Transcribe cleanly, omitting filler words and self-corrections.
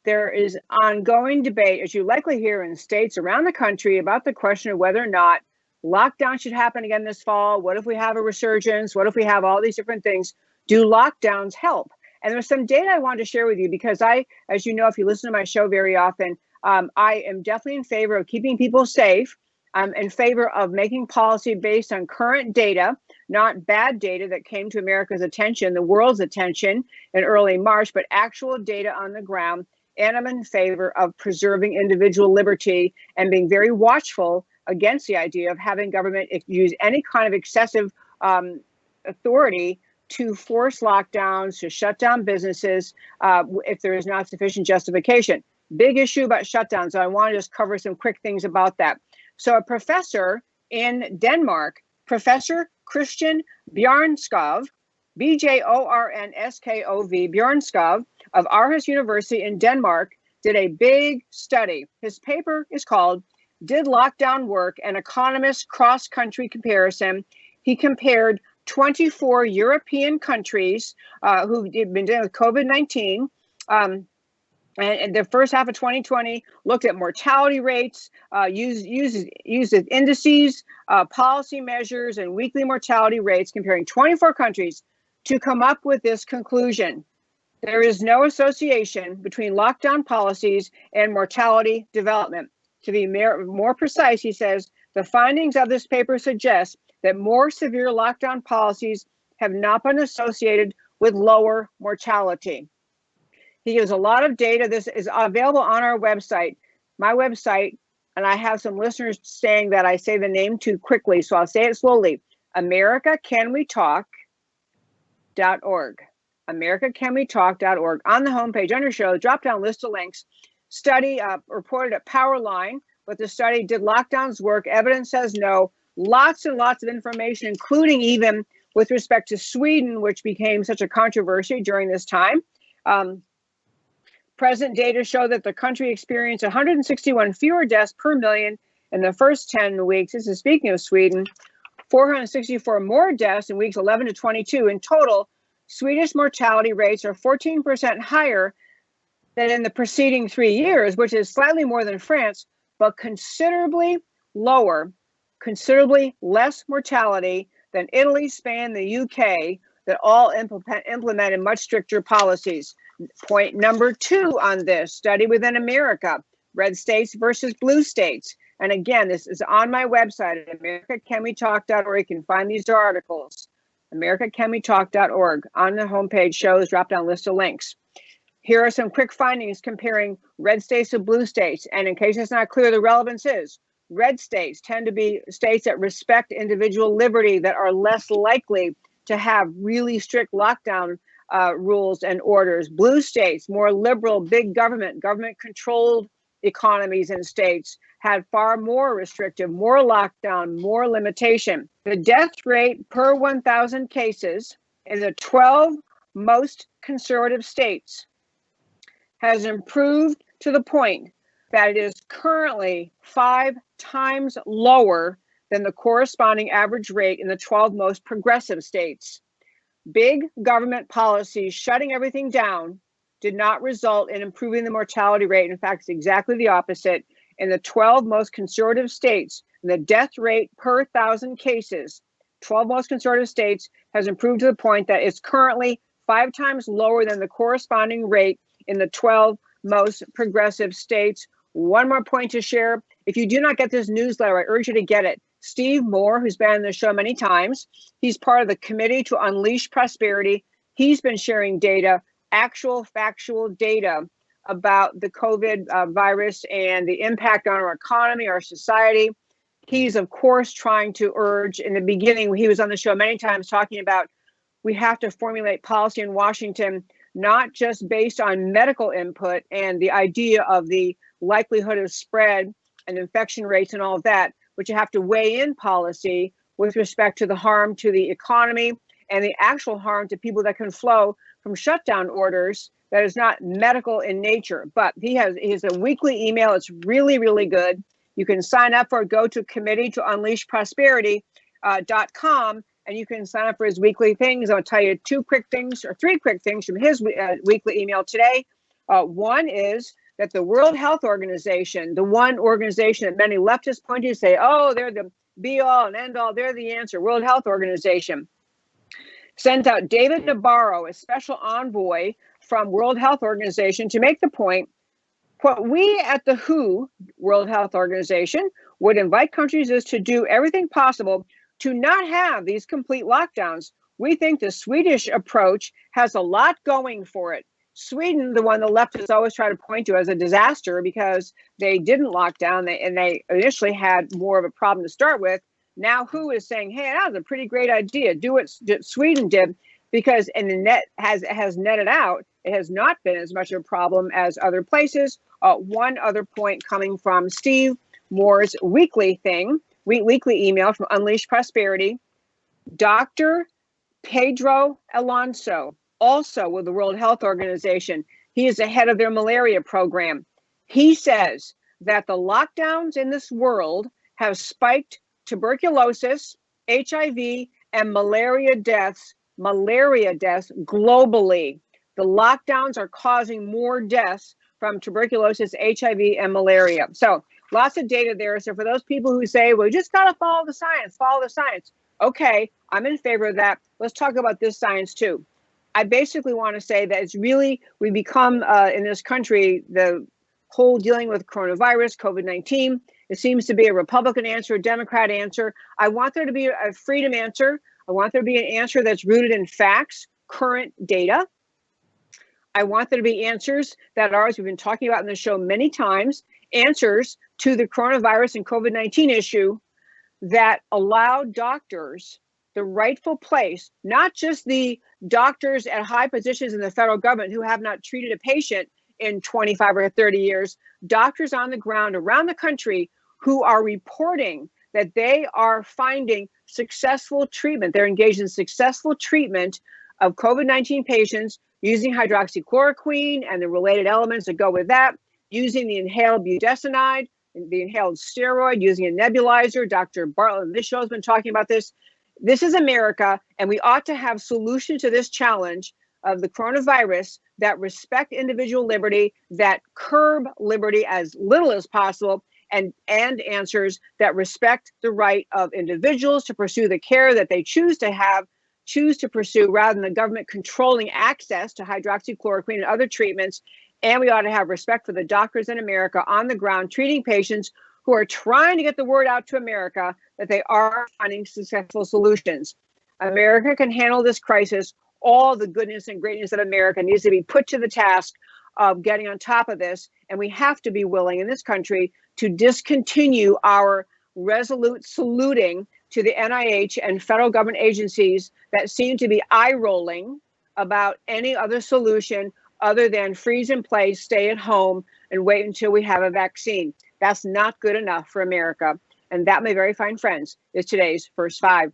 there is ongoing debate, as you likely hear in states around the country, about the question of whether or not lockdown should happen again this fall. What if we have a resurgence? What if we have all these different things? Do lockdowns help? And there's some data I wanted to share with you because as you know, if you listen to my show very often, I am definitely in favor of keeping people safe. I'm in favor of making policy based on current data, not bad data that came to America's attention, the world's attention in early March, but actual data on the ground. And I'm in favor of preserving individual liberty and being very watchful against the idea of having government use any kind of excessive authority to force lockdowns, to shut down businesses if there is not sufficient justification. Big issue about shutdowns. So I want to just cover some quick things about that. So a professor in Denmark, Professor Christian Bjørnskov, Bjornskov, Bjørnskov of Aarhus University in Denmark, did a big study. His paper is called Did Lockdown Work? An Economist Cross-Country Comparison. He compared 24 European countries who've been dealing with COVID-19 and the first half of 2020, looked at mortality rates, used indices, policy measures, and weekly mortality rates, comparing 24 countries to come up with this conclusion. There is no association between lockdown policies and mortality development. To be more precise, he says, the findings of this paper suggest that more severe lockdown policies have not been associated with lower mortality. He gives a lot of data. This is available on our website, my website, and I have some listeners saying that I say the name too quickly, so I'll say it slowly. AmericaCanWeTalk.org. AmericaCanWeTalk.org. On the homepage, under show, drop down list of links. Study reported at Powerline, but the study, did lockdowns work? Evidence says no. Lots and lots of information, including even with respect to Sweden, which became such a controversy during this time. Present data show that the country experienced 161 fewer deaths per million in the first 10 weeks. This is speaking of Sweden. 464 more deaths in weeks 11 to 22. In total, Swedish mortality rates are 14% higher than in the preceding 3 years, which is slightly more than France, but considerably lower, considerably less mortality than Italy, Spain, the UK, that all implemented much stricter policies. Point number 2 on this, study within America, red states versus blue states. And again, this is on my website at AmericaCanWeTalk.org. You can find these articles, AmericaCanWeTalk.org. On the homepage shows drop-down list of links. Here are some quick findings comparing red states to blue states. And in case it's not clear, the relevance is red states tend to be states that respect individual liberty, that are less likely to have really strict lockdown rules and orders. Blue states, more liberal, big government-controlled economies and states, had far more restrictive, more lockdown, more limitation. The death rate per 1,000 cases in the 12 most conservative states has improved to the point that it is currently 5 times lower than the corresponding average rate in the 12 most progressive states. Big government policies shutting everything down did not result in improving the mortality rate. In fact, it's exactly the opposite. In the 12 most conservative states, the death rate per 1,000 cases, 12 most conservative states, has improved to the point that it's currently 5 times lower than the corresponding rate in the 12 most progressive states. One more point to share. If you do not get this newsletter, I urge you to get it. Steve Moore, who's been on the show many times, he's part of the Committee to Unleash Prosperity. He's been sharing data, actual factual data about the COVID virus and the impact on our economy, our society. He's, of course, trying to urge, in the beginning, he was on the show many times talking about we have to formulate policy in Washington, not just based on medical input and the idea of the likelihood of spread and infection rates and all of that, but you have to weigh in policy with respect to the harm to the economy and the actual harm to people that can flow from shutdown orders that is not medical in nature. But he has a weekly email. It's really, really good. You can sign up for it. Go to Committee to Unleash Prosperity.com and you can sign up for his weekly things. I'll tell you 2 quick things or 3 quick things from his weekly email today. One is that the World Health Organization, the one organization that many leftists point to say, oh, they're the be all and end all, they're the answer, World Health Organization, sent out David Nabarro, a special envoy from World Health Organization, to make the point, what we at the WHO, World Health Organization, would invite countries is to do everything possible to not have these complete lockdowns. We think the Swedish approach has a lot going for it. Sweden, the one the leftists always try to point to as a disaster because they didn't lock down and they initially had more of a problem to start with. Now WHO is saying, hey, that was a pretty great idea. Do what Sweden did, because and the net has netted out. It has not been as much of a problem as other places. One other point coming from Steve Moore's weekly email from Unleash Prosperity. Dr. Pedro Alonso, also with the World Health Organization, he is the head of their malaria program. He says that the lockdowns in this world have spiked tuberculosis, HIV, and malaria deaths globally. The lockdowns are causing more deaths from tuberculosis, HIV, and malaria. So lots of data there. So for those people who say, well, you just got to follow the science. Okay, I'm in favor of that. Let's talk about this science too. I basically want to say that it's really, we become in this country, the whole dealing with coronavirus, COVID-19, it seems to be a Republican answer, a Democrat answer. I want there to be a freedom answer. I want there to be an answer that's rooted in facts, current data. I want there to be answers that are, as we've been talking about in the show many times, answers to the coronavirus and COVID-19 issue that allow doctors the rightful place, not just the doctors at high positions in the federal government who have not treated a patient in 25 or 30 years, doctors on the ground around the country who are reporting that they are finding successful treatment. They're engaged in successful treatment of COVID-19 patients using hydroxychloroquine and the related elements that go with that, using the inhaled budesonide, the inhaled steroid, using a nebulizer. Dr. Bartlett on this show has been talking about this. This is America, and we ought to have solutions to this challenge of the coronavirus that respect individual liberty, that curb liberty as little as possible, and answers that respect the right of individuals to pursue the care that they choose to pursue, rather than the government controlling access to hydroxychloroquine and other treatments. And we ought to have respect for the doctors in America on the ground treating patients who are trying to get the word out to America that they are finding successful solutions. America can handle this crisis. All the goodness and greatness of America needs to be put to the task of getting on top of this. And we have to be willing in this country to discontinue our resolute saluting to the NIH and federal government agencies that seem to be eye-rolling about any other solution other than freeze in place, stay at home, and wait until we have a vaccine. That's not good enough for America. And that, my very fine friends, is today's First Five.